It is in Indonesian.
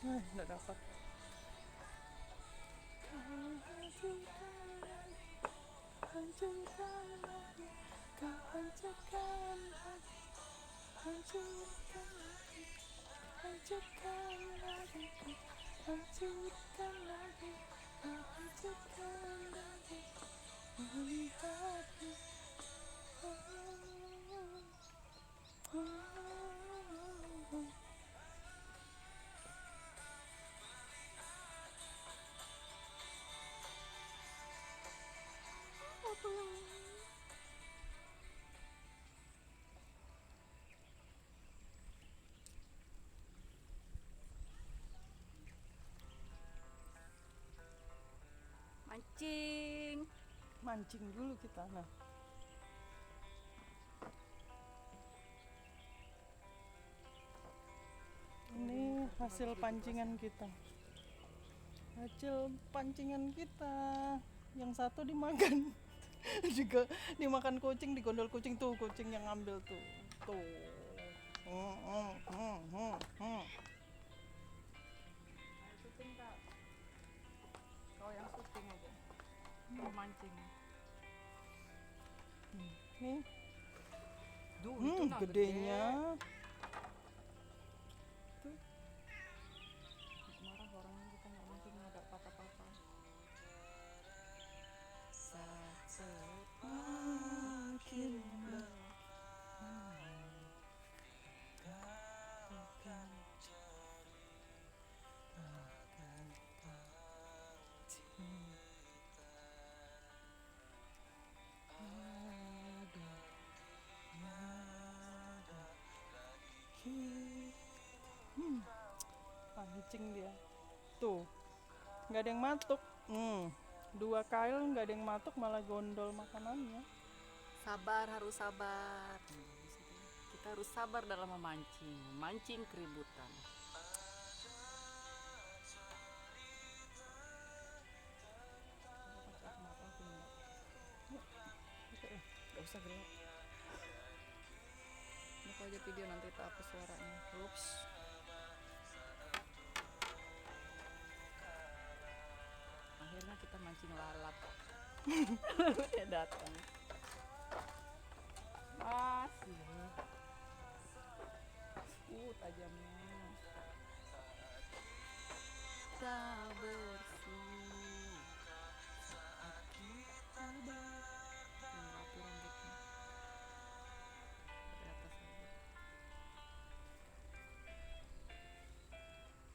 Nggak dapat. Hancurkan lagi, kau hancurkan lagi, hancurkan lagi, hancurkan lagi, hancurkan lagi, kau hancurkan lagi, melihatmu. Mancing. Mancing dulu kita. Nah, ini hasil pancingan kita. Hasil pancingan kita. Yang satu dimakan. Juga dimakan kucing, digondol kucing tuh, kucing yang ngambil tuh. Tuh. Syuting tak? Kau yang syuting aja. Kau mancing. Nih, Duh, itu nah gedenya. Tuh. Marah orangnya kita nggak mancing nggak ada apa-apa. Pancing dia. Tuh, nggak ada yang matuk. Dua kail nggak ada yang matuk, malah gondol makanannya. Sabar, harus sabar. Kita harus sabar dalam memancing keributan. Gak usah gerak. Ini aja video nanti tak apa suaranya. Ups. Akhirnya kita mancing lalat. Lalu dia datang. Masih. Tajamnya.